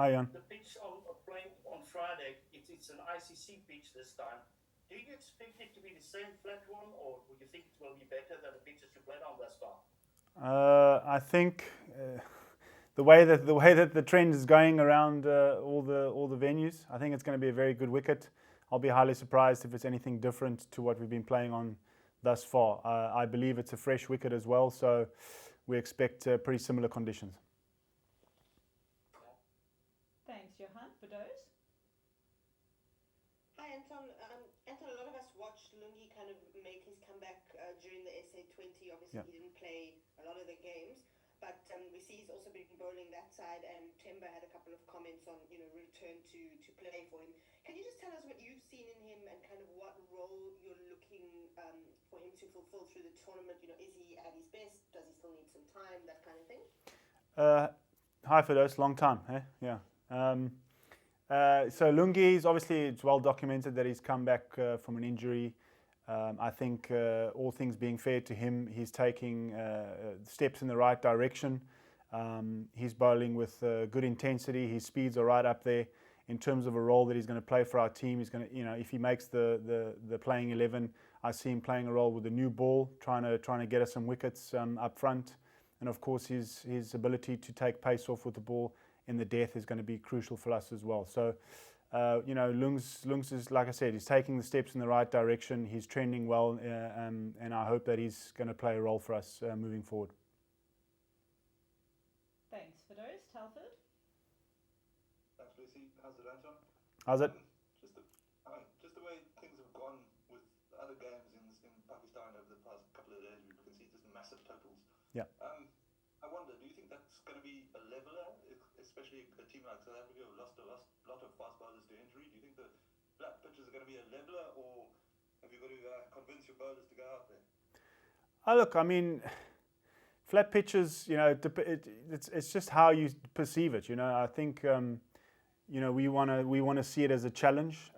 Hi, Jan. The pitch on playing on Friday, it's an ICC pitch this time. Do you expect it to be the same flat one, or would you think it will be better than the pitches you played on thus far? I think the way that the trend is going around all the venues, I think it's going to be a very good wicket. I'll be highly surprised if it's anything different to what we've been playing on thus far. I believe it's a fresh wicket as well, so we expect pretty similar conditions. Thanks, Johan, for those. Hi, Anton. Anton, a lot of us watched Lungi kind of make his comeback during the SA20. Obviously, Yeah. he didn't play a lot of the games, but we see he's also been bowling that side. And Temba had a couple of comments on, return to play for him. Can you just tell us what you've seen in him and kind of what role you're looking for him to fulfill through the tournament? Is he at his best? Does he still need some time? That kind of thing. Hi, Fidos. Long time, eh? Yeah. So Lungi, obviously, it's well documented that he's come back from an injury. I think all things being fair to him, he's taking steps in the right direction. He's bowling with good intensity. His speeds are right up there. In terms of a role that he's going to play for our team, he's going to, if he makes the playing 11, I see him playing a role with a new ball, trying to get us some wickets up front. And of course, his ability to take pace off with the ball in the death is going to be crucial for us as well. So, Lungs is, like I said, he's taking the steps in the right direction. He's trending well, and I hope that he's going to play a role for us moving forward. Thanks for those, Telford. Thanks, Lucy. How's it, Anton? How's it? Just the way things have gone with other games in Pakistan over the past couple of days, we can see just massive totals. Yeah. I wonder, do you think that's going to be a leveler, especially a team like South Africa who lost a lot of fast bowlers to injury? Do you think the flat pitches are going to be a leveler, or have you got to convince your bowlers to go out there? Look, I mean, flat pitches, it's just how you perceive it. I think, we want to see it as a challenge.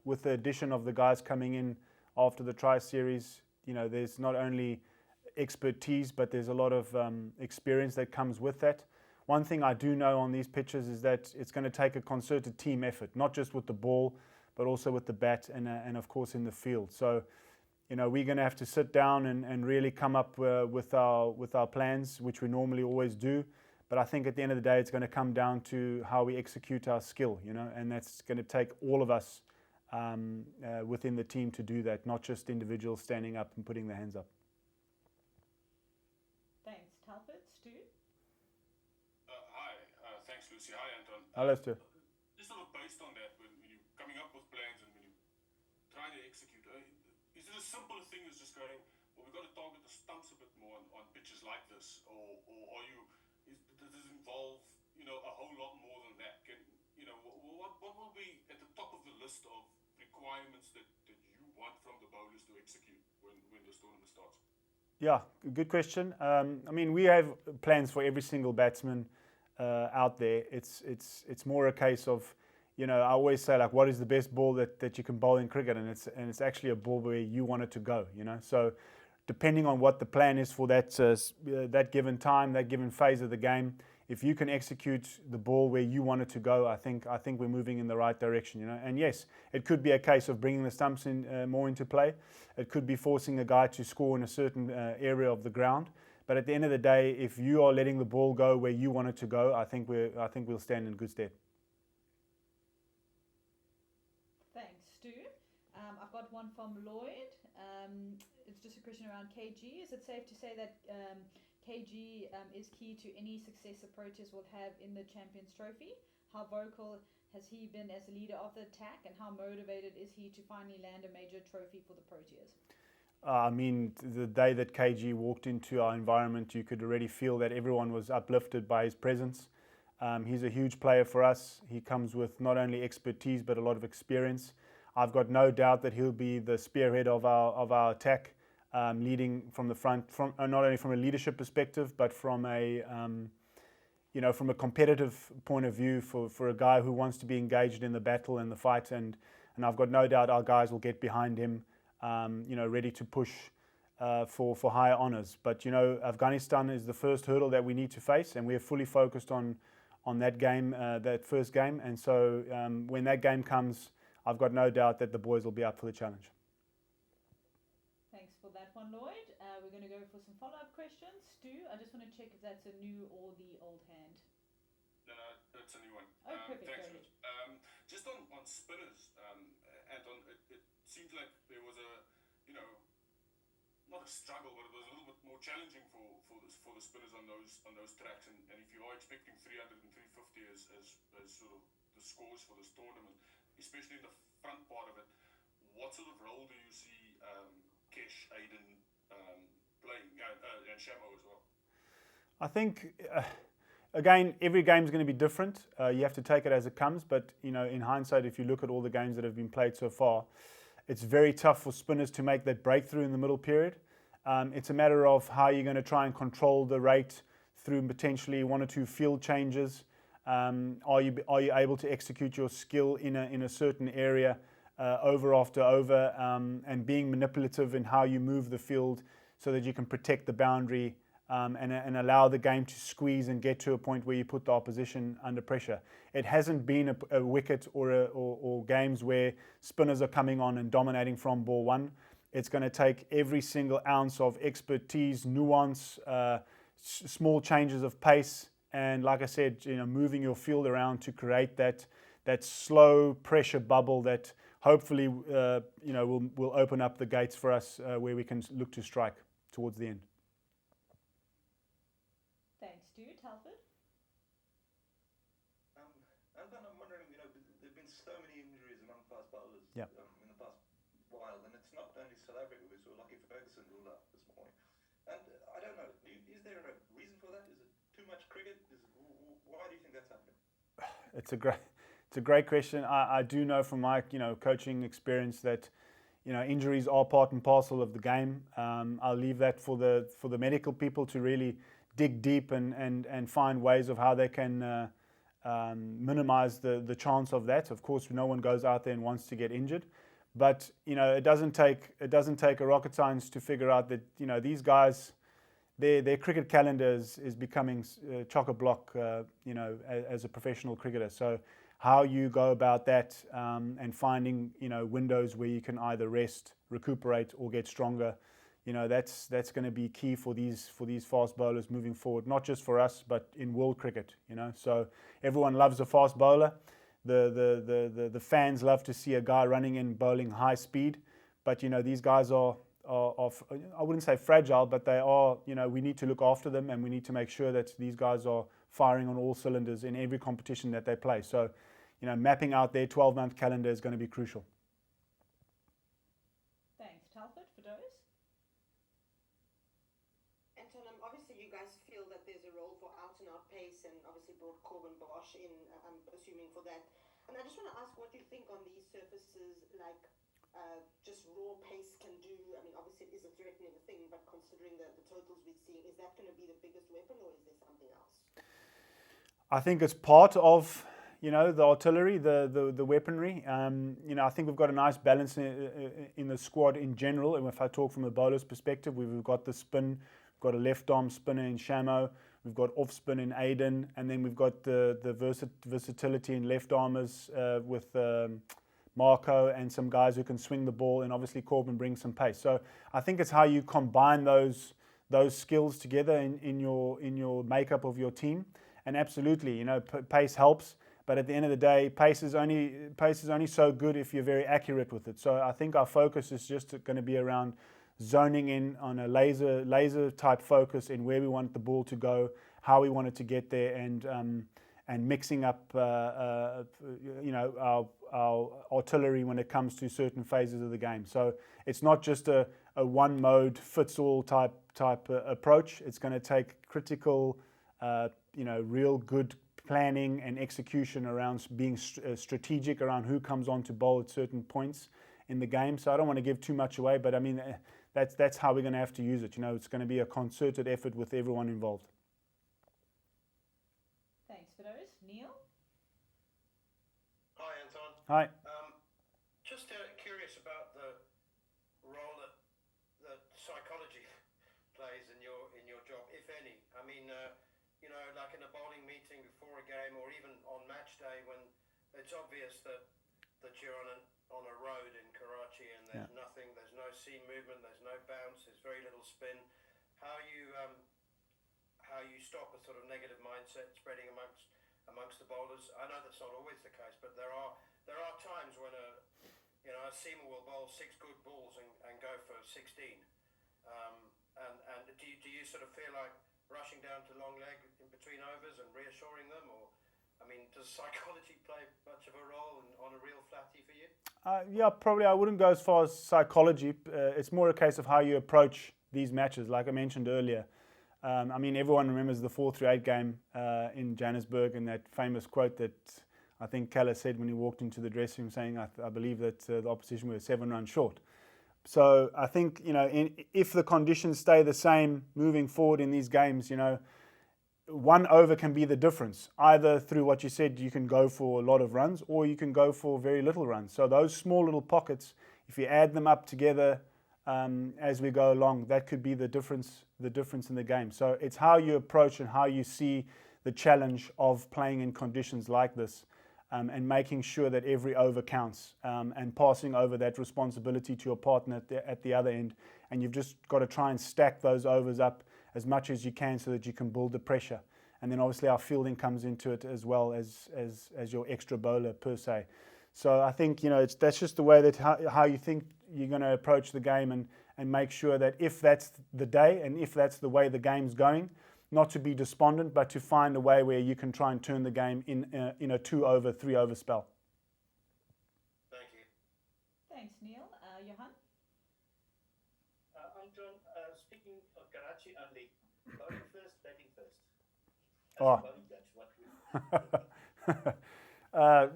With the addition of the guys coming in after the Tri-Series, there's not only expertise, but there's a lot of experience that comes with that. One thing I do know on these pitches is that it's going to take a concerted team effort, not just with the ball, but also with the bat and of course in the field. So, we're going to have to sit down and really come up with our plans, which we normally always do. But I think at the end of the day, it's going to come down to how we execute our skill, and that's going to take all of us within the team to do that, not just individuals standing up and putting their hands up. Thanks, Telford. Stu? Hi, thanks, Lucy. Hi, Anton. Hello, Stu. Just sort of based on that, when you're coming up with plans and when you're trying to execute, is it as simple a thing as just going, well, we've got to target the stumps a bit more on pitches like this, or does it involve, a whole lot more than that? What will be at the top of the list of requirements that you want from the bowlers to execute when this tournament starts? Yeah, good question. We have plans for every single batsman out there. It's more a case of, I always say, like, what is the best ball that you can bowl in cricket, and it's actually a ball where you want it to go. So depending on what the plan is for that given time, that given phase of the game, if you can execute the ball where you want it to go, I think we're moving in the right direction. And yes, it could be a case of bringing the stumps in more into play. It could be forcing a guy to score in a certain area of the ground. But at the end of the day, if you are letting the ball go where you want it to go, I think we'll stand in good stead. Thanks, Stu. I've got one from Lloyd. It's just a question around KG. Is it safe to say that KG is key to any success the Proteas will have in the Champions Trophy? How vocal has he been as a leader of the attack, and how motivated is he to finally land a major trophy for the Proteas? The day that KG walked into our environment, you could already feel that everyone was uplifted by his presence. He's a huge player for us. He comes with not only expertise, but a lot of experience. I've got no doubt that he'll be the spearhead of our attack, leading from the front, from not only from a leadership perspective, but from a competitive point of view for a guy who wants to be engaged in the battle and the fight. And I've got no doubt our guys will get behind him, ready to push for higher honours. But Afghanistan is the first hurdle that we need to face, and we are fully focused on on that game, that first game. And so when that game comes, I've got no doubt that the boys will be up for the challenge. Thanks for that one, Lloyd. We're going to go for some follow-up questions. Stu, I just want to check if that's a new or the old hand. No, that's a new one. Oh, perfect. Thanks, Go Rich. Just on spinners, Anton, it seems like there was not a struggle, but it was a little bit more challenging for the spinners on those tracks. And if you are expecting 300 and 350 as sort of the scores for this tournament, especially in the front part of it, what sort of role do you see Kesh, Aiden playing, and Shamo as well? I think, again, every game is going to be different. You have to take it as it comes. But, in hindsight, if you look at all the games that have been played so far, it's very tough for spinners to make that breakthrough in the middle period. It's a matter of how you're going to try and control the rate through potentially 1 or 2 field changes. Are you able to execute your skill in a certain area over after over, and being manipulative in how you move the field so that you can protect the boundary and allow the game to squeeze and get to a point where you put the opposition under pressure. It hasn't been a wicket or games where spinners are coming on and dominating from ball one. It's going to take every single ounce of expertise, nuance, small changes of pace, and like I said, moving your field around to create that slow pressure bubble that hopefully will open up the gates for us where we can look to strike towards the end. Thanks, Stu. Telford? Anton, I'm wondering, there've been so many injuries among fast bowlers Yeah. In the past while, and it's not only South Africa. We saw Lockie Ferguson ruled out this morning. And I don't know, is there a reason for that? Is it too much cricket? Why do you think that's happening? It's a great question. I do know from my coaching experience that injuries are part and parcel of the game. I'll leave that for the medical people to really dig deep and find ways of how they can minimize the chance of that. Of course, no one goes out there and wants to get injured, but it doesn't take a rocket science to figure out that these guys, their cricket calendar is becoming chock-a-block as a professional cricketer. So how you go about that and finding windows where you can either rest, recuperate, or get stronger, that's going to be key for these fast bowlers moving forward. Not just for us, but in world cricket. So everyone loves a fast bowler. The fans love to see a guy running in bowling high speed, but these guys are I wouldn't say fragile, but they are. We need to look after them, and we need to make sure that these guys are firing on all cylinders in every competition that they play. So mapping out their 12-month calendar is going to be crucial. Thanks, Telford. For those? Anton, obviously you guys feel that there's a role for out-and-out pace, and obviously brought Corbin Bosch in, I'm assuming, for that. And I just want to ask what you think on these surfaces, like just raw pace can do. I mean, obviously it is a threatening thing, but considering the totals we're seeing, is that going to be the biggest weapon, or is there something else? I think it's part of the artillery, the weaponry. I think we've got a nice balance in the squad in general. And if I talk from a bowler's perspective, we've got the spin, we've got a left arm spinner in Shamo, we've got off spin in Aiden, and then we've got the versatility in left armers with Marco and some guys who can swing the ball, and obviously Corbin brings some pace. So I think it's how you combine those skills together in your makeup of your team. And absolutely, pace helps. But at the end of the day, pace is only so good if you're very accurate with it. So I think our focus is just going to be around zoning in on a laser type focus in where we want the ball to go, how we want it to get there, and mixing up our artillery when it comes to certain phases of the game. So it's not just a one mode fits all type approach. It's going to take critical, real good planning and execution around being strategic around who comes on to bowl at certain points in the game. So I don't want to give too much away, but I mean that's how we're going to have to use it. It's going to be a concerted effort with everyone involved. Thanks for those. Neil? Hi, Anton. Hi. Just curious about the role that psychology plays in your job, if any. I mean, like in a bowling meeting before a game, or even on match day, when it's obvious that you're on a road in Karachi and there's nothing, there's no seam movement, there's no bounce, there's very little spin. How you stop a sort of negative mindset spreading amongst the bowlers? I know that's not always the case, but there are times when a seamer will bowl 6 good balls and go for 16. And do you sort of feel like rushing down to long leg in between overs and reassuring them, or I mean, does psychology play much of a role on a real flatty for you? Yeah, probably I wouldn't go as far as psychology. It's more a case of how you approach these matches, like I mentioned earlier. I mean, everyone remembers the 4-8 game in Johannesburg and that famous quote that I think Khalid said when he walked into the dressing room, saying, I believe that the opposition were 7 runs short. So I think, if the conditions stay the same moving forward in these games, 1 over can be the difference. Either through what you said, you can go for a lot of runs, or you can go for very little runs. So those small little pockets, if you add them up together as we go along, that could be the difference in the game. So it's how you approach and how you see the challenge of playing in conditions like this, and making sure that every over counts, and passing over that responsibility to your partner at the other end. And you've just got to try and stack those overs up as much as you can so that you can build the pressure. And then obviously our fielding comes into it as well as your extra bowler per se. So I think, that's just the way that how you think you're going to approach the game, and make sure that if that's the day and if that's the way the game's going, not to be despondent, but to find a way where you can try and turn the game in a 2 over, 3 over spell. Thank you. Thanks, Neil. Johan? Anton, speaking of Karachi only, bowling first, batting first.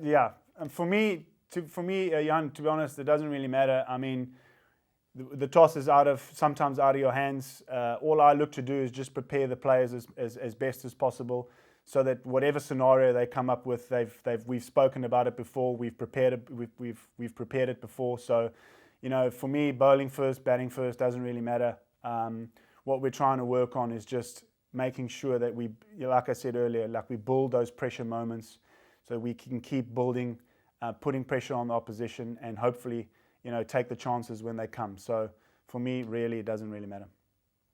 Yeah, and for me, Jan, to be honest, it doesn't really matter. I mean, the toss is sometimes out of your hands. All I look to do is just prepare the players as best as possible, so that whatever scenario they come up with, we've spoken about it before. We've prepared it before. So, for me, bowling first, batting first doesn't really matter. What we're trying to work on is just making sure that we, like I said earlier, we build those pressure moments, so we can keep building, putting pressure on the opposition, and hopefully, take the chances when they come. So for me, really, it doesn't really matter.